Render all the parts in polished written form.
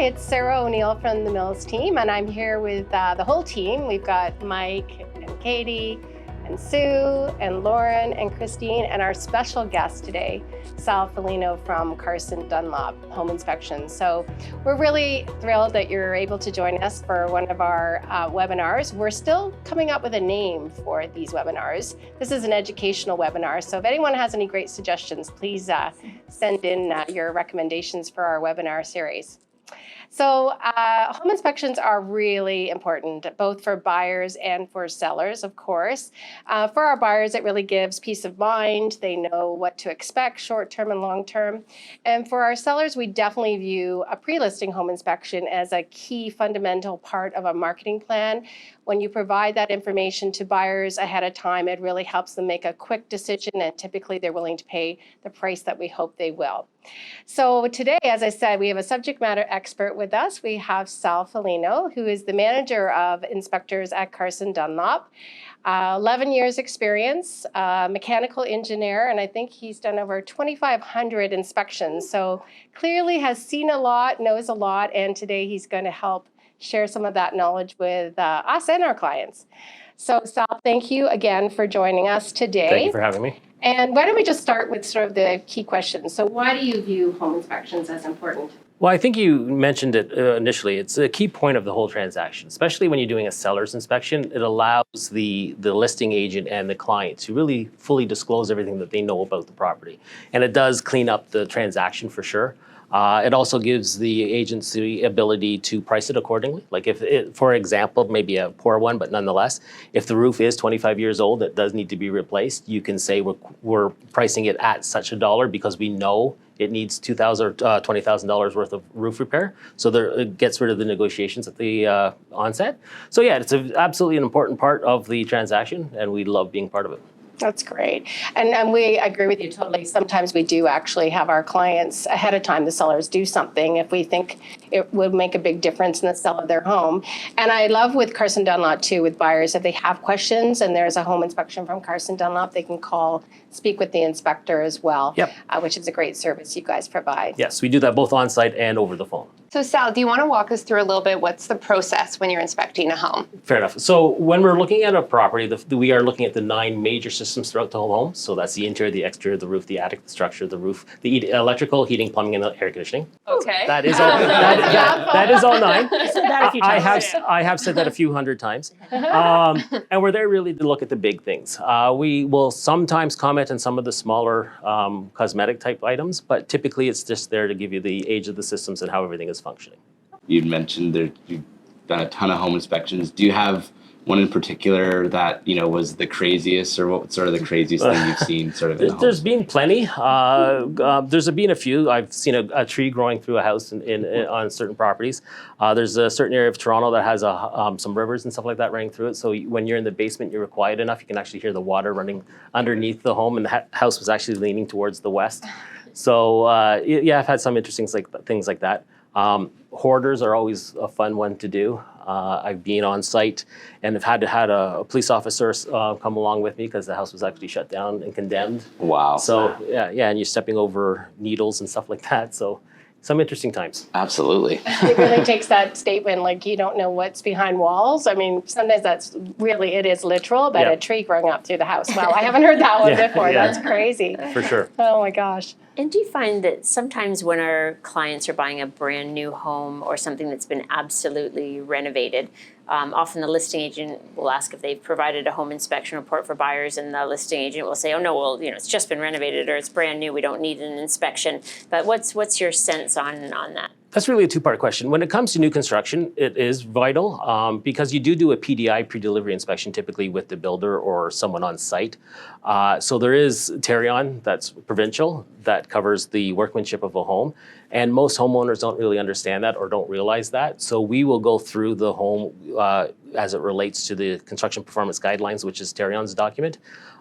it's Sarah O'Neill from the Mills team, and I'm here with the whole team. We've got Mike and Katie and Sue and Lauren and Christine, and our special guest today, Sal Folino from Carson, Dunlop Home Inspections. So we're really thrilled that you're able to join us for one of our webinars. We're still coming up with a name for these webinars. This is an educational webinar, so if anyone has any great suggestions, please send in your recommendations for our webinar series. So home inspections are really important, both for buyers and for sellers, of course. For our buyers, it really gives peace of mind. They know what to expect, short-term and long-term. And for our sellers, we definitely view a pre-listing home inspection as a key fundamental part of a marketing plan. When you provide that information to buyers ahead of time, it really helps them make a quick decision, and typically they're willing to pay the price that we hope they will. So today, as I said, we have a subject matter expert with us. We have Sal Folino, who is the manager of inspectors at Carson Dunlop. 11 years experience, mechanical engineer, and I think he's done over 2,500 inspections. So clearly has seen a lot, knows a lot, and today he's going to help share some of that knowledge with us and our clients. So Sal, thank you again for joining us today. Thank you for having me. And why don't we just start with sort of the key questions. So why do you view home inspections as important? Well, I think you mentioned it initially. It's a key point of the whole transaction, especially when you're doing a seller's inspection. It allows the listing agent and the client to really fully disclose everything that they know about the property. And it does clean up the transaction for sure. It also gives the agents the ability to price it accordingly. Like if it, for example, maybe a poor one, but nonetheless, if the roof is 25 years old, it does need to be replaced. You can say we're pricing it at such a dollar because we know it needs $2,000 or $20,000 worth of roof repair. So it gets rid of the negotiations at the onset. So yeah, it's absolutely an important part of the transaction, and we love being part of it. That's great. And we agree with you totally. Sometimes we do actually have our clients ahead of time, the sellers do something if we think it would make a big difference in the sale of their home. And I love with Carson Dunlop too, with buyers, if they have questions and there's a home inspection from Carson Dunlop, they can call, speak with the inspector as well, yep. Which is a great service you guys provide. Yes, we do that both on site and over the phone. So Sal, do you want to walk us through a little bit what's the process when you're inspecting a home? Fair enough. So when we're looking at a property, we are looking at the 9 major systems throughout the whole home. So that's the interior, the exterior, the roof, the attic, the structure, the roof, the electrical, heating, plumbing, and the air conditioning. Okay. That is all. That is all 9. You said that a few times. I have said that a few hundred times. And we're there really to look at the big things. We will sometimes comment on some of the smaller cosmetic type items, but typically it's just there to give you the age of the systems and how everything is functioning. You'd mentioned you've done a ton of home inspections. Do you have one in particular that was the craziest, or what sort of the craziest thing you've seen sort of in the home? There's been plenty. There's been a few. I've seen a tree growing through a house on certain properties. There's a certain area of Toronto that has some rivers and stuff like that running through it. So when you're in the basement, you're quiet enough, you can actually hear the water running underneath the home, and the house was actually leaning towards the west. So yeah, I've had some interesting things like that. Hoarders are always a fun one to do. I've been on site and have had a police officer come along with me because the house was actually shut down and condemned. Wow. So yeah, and you're stepping over needles and stuff like that. So some interesting times. Absolutely. It really takes that statement, like you don't know what's behind walls. I mean, sometimes it is literal, but a tree growing up through the house. Wow, I haven't heard that one before. Yeah. That's crazy. For sure. Oh my gosh. And do you find that sometimes when our clients are buying a brand new home or something that's been absolutely renovated, often the listing agent will ask if they've provided a home inspection report for buyers, and the listing agent will say, oh no, well, it's just been renovated or it's brand new, we don't need an inspection. But what's your sense on that? That's really a 2-part question. When it comes to new construction, it is vital because you do a PDI, pre-delivery inspection, typically with the builder or someone on site. So there is Terion, that's provincial, that covers the workmanship of a home. And most homeowners don't really understand that or don't realize that. So we will go through the home as it relates to the construction performance guidelines, which is Terion's document,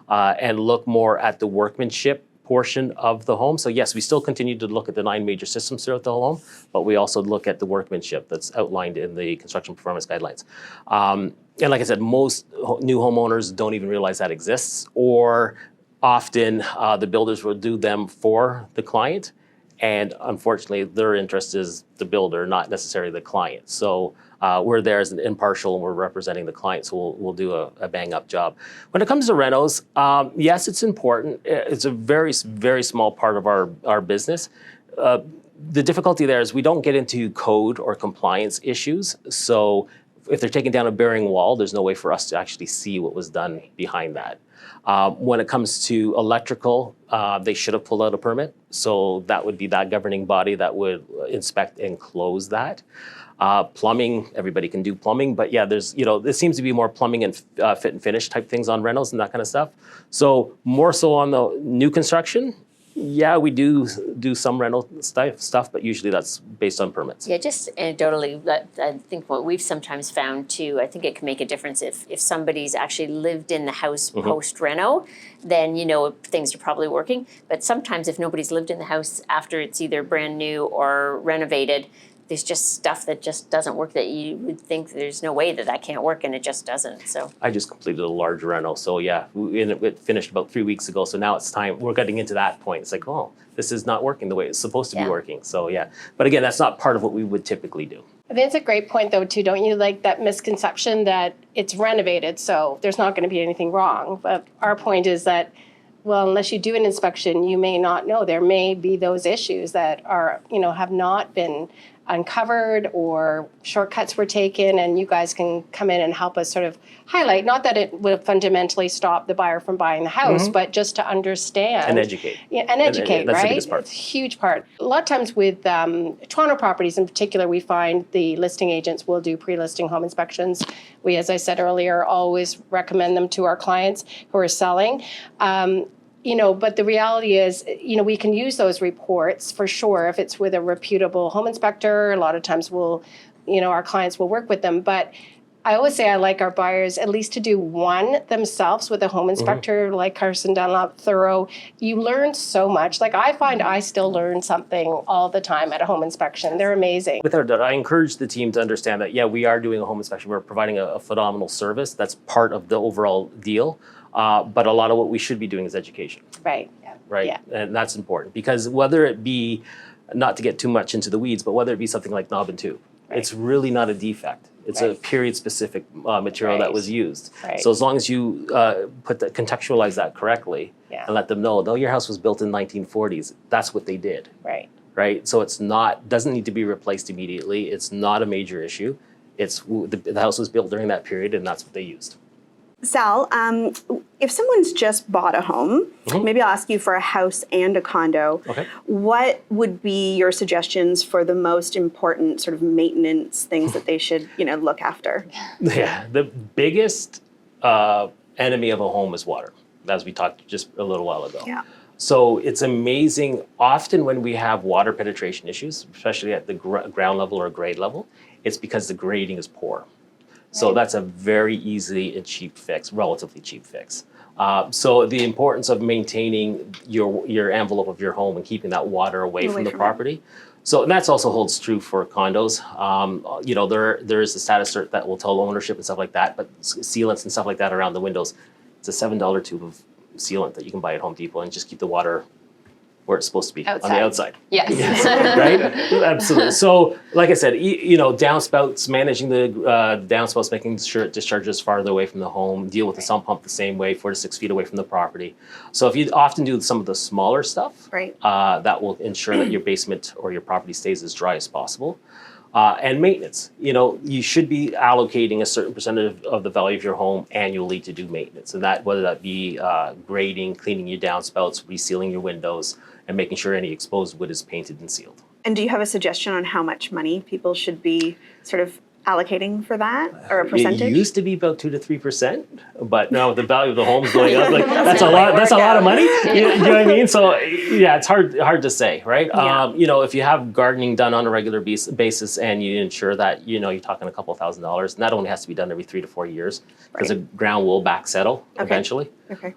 and look more at the workmanship portion of the home. So yes, we still continue to look at the 9 major systems throughout the whole home, but we also look at the workmanship that's outlined in the construction performance guidelines. And like I said, most new homeowners don't even realize that exists, or often the builders will do them for the client And unfortunately, their interest is the builder, not necessarily the client. So we're there as an impartial, and we're representing the client, so we'll do a bang-up job. When it comes to renos, yes, it's important. It's a very, very small part of our business. The difficulty there is we don't get into code or compliance issues. So if they're taking down a bearing wall, there's no way for us to actually see what was done behind that. When it comes to electrical, they should have pulled out a permit. So that would be that governing body that would inspect and close that. Plumbing, everybody can do plumbing, but yeah, there seems to be more plumbing and fit and finish type things on rentals and that kind of stuff. So more so on the new construction, yeah, we do some rental stuff, but usually that's based on permits. Yeah, just anecdotally, I think what we've sometimes found too, I think it can make a difference if somebody's actually lived in the house post-reno, then things are probably working. But sometimes if nobody's lived in the house after it's either brand new or renovated, there's just stuff that just doesn't work that you would think there's no way that can't work, and it just doesn't. So I just completed a large reno, so yeah, it finished about 3 weeks ago. So now it's time. We're getting into that point. It's like, oh, this is not working the way it's supposed to be working. So yeah, but again, that's not part of what we would typically do. I think it's a great point though too, don't you? Like that misconception that it's renovated, so there's not going to be anything wrong. But our point is that, well, unless you do an inspection, you may not know. There may be those issues that are, have not been uncovered or shortcuts were taken, and you guys can come in and help us sort of highlight, not that it will fundamentally stop the buyer from buying the house, but just to understand. And educate. Yeah, and educate, and that's right? the biggest part. It's a huge part. A lot of times with Toronto properties in particular, we find the listing agents will do pre-listing home inspections. We, as I said earlier, always recommend them to our clients who are selling. But the reality is, we can use those reports for sure if it's with a reputable home inspector. A lot of times our clients will work with them. But I always say I like our buyers at least to do one themselves with a home inspector like Carson, Dunlop, thorough. You learn so much. Like I find I still learn something all the time at a home inspection. They're amazing. Without doubt, I encourage the team to understand that, yeah, we are doing a home inspection. We're providing a phenomenal service. That's part of the overall deal. But a lot of what we should be doing is education. Right. Right. Yeah. And that's important because whether it be, not to get too much into the weeds, but whether it be something like knob and tube, it's really not a defect. It's a period specific material that was used. Right. So as long as you contextualize that correctly and let them know, though your house was built in 1940s, that's what they did. Right. Right. So it's doesn't need to be replaced immediately. It's not a major issue. It's the house was built during that period and that's what they used. Sal, if someone's just bought a home, maybe I'll ask you for a house and a condo. Okay. What would be your suggestions for the most important sort of maintenance things that they should, look after? Yeah, the biggest enemy of a home is water, as we talked just a little while ago. Yeah. So it's amazing. Often when we have water penetration issues, especially at the ground level or grade level, it's because the grading is poor. So that's a very easy and cheap fix, relatively cheap fix. So the importance of maintaining your envelope of your home and keeping that water away from the property. So and that's also holds true for condos. There is a status cert that will tell ownership and stuff like that, but sealants and stuff like that around the windows, it's a $7 tube of sealant that you can buy at Home Depot and just keep the water where it's supposed to be, Outside. on the outside. Yes. Right? Absolutely. So, like I said, downspouts, managing the downspouts, making sure it discharges farther away from the home, deal with the sump pump the same way, 4 to 6 feet away from the property. So if you often do some of the smaller stuff, that will ensure that your basement or your property stays as dry as possible. And maintenance, you should be allocating a certain percentage of the value of your home annually to do maintenance. And that, whether that be grading, cleaning your downspouts, resealing your windows, and making sure any exposed wood is painted and sealed. And do you have a suggestion on how much money people should be sort of allocating for that, or a percentage? It used to be about 2 to 3%, but now with the value of the homes going up, like that's a lot. That's a lot of money. You know what I mean? So yeah, it's hard to say, right? Yeah. If you have gardening done on a regular basis and you ensure that you're talking a couple $1,000s, and that only has to be done every 3 to 4 years because the ground will back settle eventually. Okay.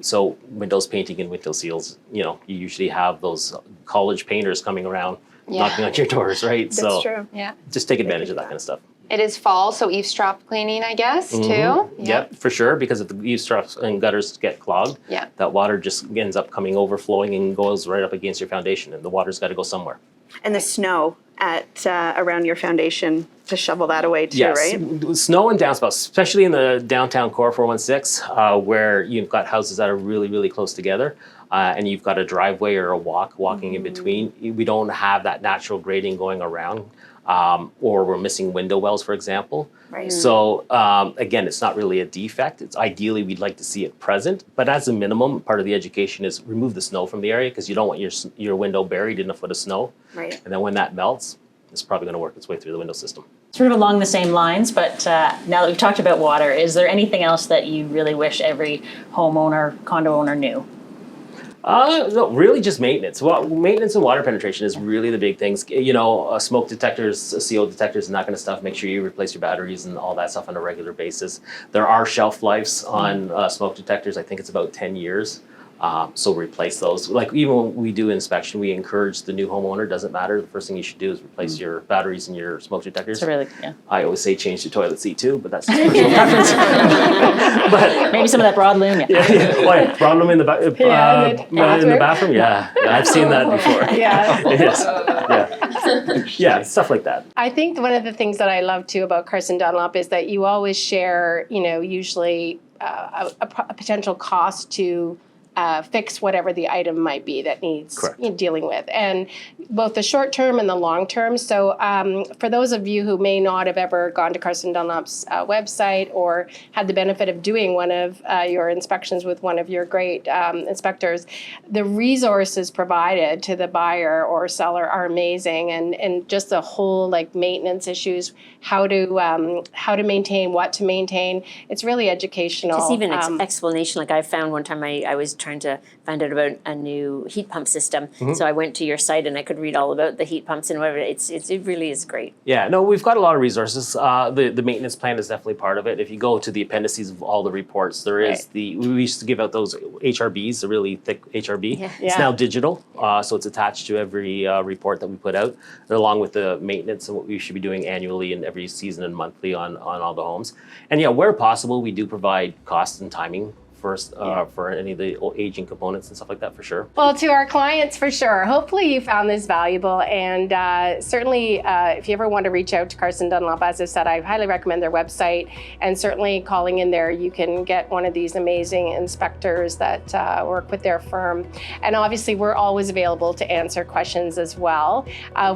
So windows painting and window seals, you usually have those college painters coming around knocking on your doors, right? That's true. Yeah. Just take advantage of that kind of stuff. It is fall, so eavesdrop cleaning, I guess, too. Yep, for sure, because if the eavesdrops and gutters get clogged, Yeah. that water just ends up coming overflowing and goes right up against your foundation, and the water's got to go somewhere. And the snow at around your foundation to shovel that away too, Yes, right? snow and downspouts, especially in the downtown core 416, where you've got houses that are really, really close together, and you've got a driveway or a walking in between. We don't have that natural grading going around, or we're missing window wells, for example. Right. So again, it's not really a defect. It's ideally we'd like to see it present, but as a minimum, part of the education is remove the snow from the area because you don't want your window buried in a foot of snow. Right. And then when that melts, it's probably going to work its way through the window system. Sort of along the same lines, but now that we've talked about water, is there anything else that you really wish every homeowner, condo owner knew? No, really just maintenance. Well, maintenance and water penetration is really the big things. You know, smoke detectors, CO detectors, and that kind of stuff. Make sure you replace your batteries and all that stuff on a regular basis. There are shelf lives on smoke detectors. I think it's about 10 years. So replace those. Like even when we do inspection, we encourage the new homeowner, doesn't matter. The first thing you should do is replace your batteries and your smoke detectors. So really, yeah. I always say change the toilet seat too, but that's just personal preference. But Maybe some of that broad loom. yeah. Problem in the in the bathroom. Yeah, I've seen that before. Yeah. Yes. Yeah, stuff like that. I think one of the things that I love too about Carson Dunlop is that you always share, usually a potential cost to fix whatever the item might be that needs dealing with, and both the short term and the long term. So for those of you who may not have ever gone to Carson Dunlop's website or had the benefit of doing one of your inspections with one of your great inspectors, the resources provided to the buyer or seller are amazing, and just the whole like maintenance issues, how to maintain, what to maintain. It's really educational. Just even explanation. Like I found one time I was trying to find out about a new heat pump system. So I went to your site and I could read all about the heat pumps and whatever. It really is great. Yeah, no, we've got a lot of resources. The maintenance plan is definitely part of it. If you go to the appendices of all the reports, there is we used to give out those HRBs, the really thick HRB. Yeah. It's now digital, so it's attached to every report that we put out, along with the maintenance and what we should be doing annually and every season and monthly on all the homes. And yeah, where possible, we do provide cost and timing first for any of the aging components and stuff like that, for sure. Well, to our clients, for sure. Hopefully you found this valuable, and certainly if you ever want to reach out to Carson Dunlop, as I said, I highly recommend their website, and certainly calling in there, you can get one of these amazing inspectors that work with their firm. And obviously we're always available to answer questions as well.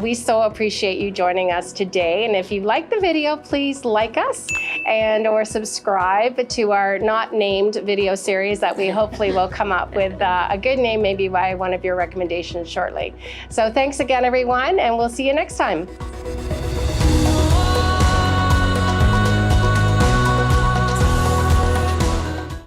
We so appreciate you joining us today, and if you like the video, please like us or subscribe to our not named video series that we hopefully will come up with a good name, maybe by one of your recommendations shortly. So thanks again, everyone, and we'll see you next time.